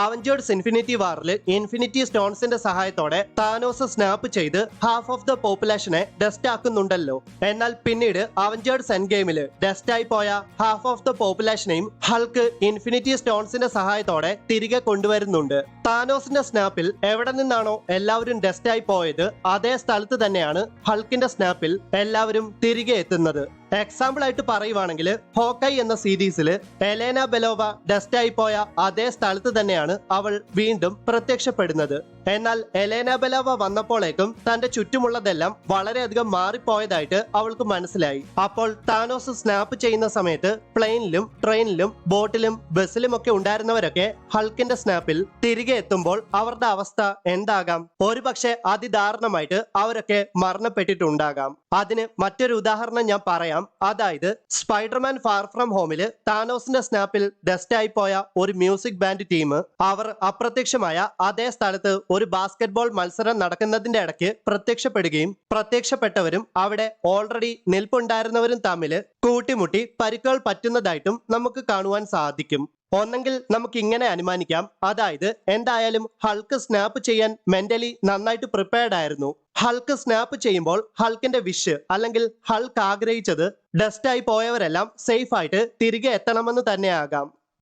Avengers infinity വാറിൽ infinity സ്റ്റോൺസിന്റെ സഹായത്തോടെ താനോസ് സ്നാപ്പ് ചെയ്ത് ഹാഫ് ഓഫ് ദ പോപ്പുലേഷനെ ഡസ്റ്റ് ആക്കുന്നുണ്ടല്ലോ. എന്നാൽ പിന്നീട് അവഞ്ചേഴ്സ് എൻഡ് ഗെയിമിൽ ഡസ്റ്റ് ആയി പോയ ഹാഫ് ഓഫ് ദ പോപ്പുലേഷനെയും ഹൾക്ക് ഇൻഫിനിറ്റി സ്റ്റോൺസിന്റെ സഹായത്തോടെ തിരികെ കൊണ്ടുവരുന്നുണ്ട്. താനോസിന്റെ സ്നാപ്പിൽ എവിടെ നിന്നാണോ എല്ലാവരും ഡസ്റ്റ് ആയി പോയത് അതേ സ്ഥലത്ത് തന്നെയാണ് ഹൾക്കിന്റെ സ്നാപ്പിൽ എല്ലാവരും തിരികെ എത്തുന്നത്. എക്സാമ്പിൾ ആയിട്ട് പറയുവാണെങ്കിൽ ഹോക്കൈ എന്ന സീരീസിൽ എലേന ബെലോവ ഡസ്റ്റ് ആയി പോയ അതേ സ്ഥലത്ത് തന്നെയാണ് അവൾ വീണ്ടും പ്രത്യക്ഷപ്പെടുന്നത്. എന്നാൽ എലേന ബെലോവ വന്നപ്പോഴേക്കും തന്റെ ചുറ്റുമുള്ളതെല്ലാം വളരെയധികം മാറിപ്പോയതായിട്ട് അവൾക്ക് മനസ്സിലായി. അപ്പോൾ താനോസ് സ്നാപ്പ് ചെയ്യുന്ന സമയത്ത് പ്ലെയിനിലും ട്രെയിനിലും ബോട്ടിലും ബസ്സിലും ഒക്കെ ഉണ്ടായിരുന്നവരൊക്കെ ഹൾക്കിന്റെ സ്നാപ്പിൽ തിരികെ എത്തുമ്പോൾ അവരുടെ അവസ്ഥ എന്താകാം? ഒരുപക്ഷെ അതിദാരുണമായിട്ട് അവരൊക്കെ മരണപ്പെട്ടിട്ടുണ്ടാകാം. അതിന് മറ്റൊരു ഉദാഹരണം ഞാൻ പറയാം. അതായത് സ്പൈഡർമാൻ ഫാർ ഫ്രം ഹോമില് താനോസിന്റെ സ്നാപ്പിൽ ഡസ്റ്റ് ആയി പോയ ഒരു മ്യൂസിക് ബാൻഡ് ടീം അവർ അപ്രത്യക്ഷമായ അതേ സ്ഥലത്ത് ഒരു ബാസ്കറ്റ്ബോൾ മത്സരം നടക്കുന്നതിന്റെ ഇടയ്ക്ക് പ്രത്യക്ഷപ്പെടുകയും പ്രത്യക്ഷപ്പെട്ടവരും അവിടെ ഓൾറെഡി നിൽപ്പുണ്ടായിരുന്നവരും തമ്മിൽ കൂട്ടിമുട്ടി പരിക്കുകൾ പറ്റുന്നതായിട്ടും നമുക്ക് കാണുവാൻ സാധിക്കും. ഒന്നെങ്കിൽ നമുക്ക് ഇങ്ങനെ അനുമാനിക്കാം, അതായത് എന്തായാലും ഹൾക്ക് സ്നാപ്പ് ചെയ്യാൻ മെന്റലി നന്നായിട്ട് പ്രിപ്പയർഡ് ആയിരുന്നു. ഹൾക്ക് സ്നാപ്പ് ചെയ്യുമ്പോൾ ഹൾക്കിന്റെ വിഷ് അല്ലെങ്കിൽ ഹൾക്ക് ആഗ്രഹിച്ചത് ഡസ്റ്റ് ആയി പോയവരെല്ലാം സേഫ് ആയിട്ട് തിരികെ എത്തണമെന്ന് തന്നെയാകാം.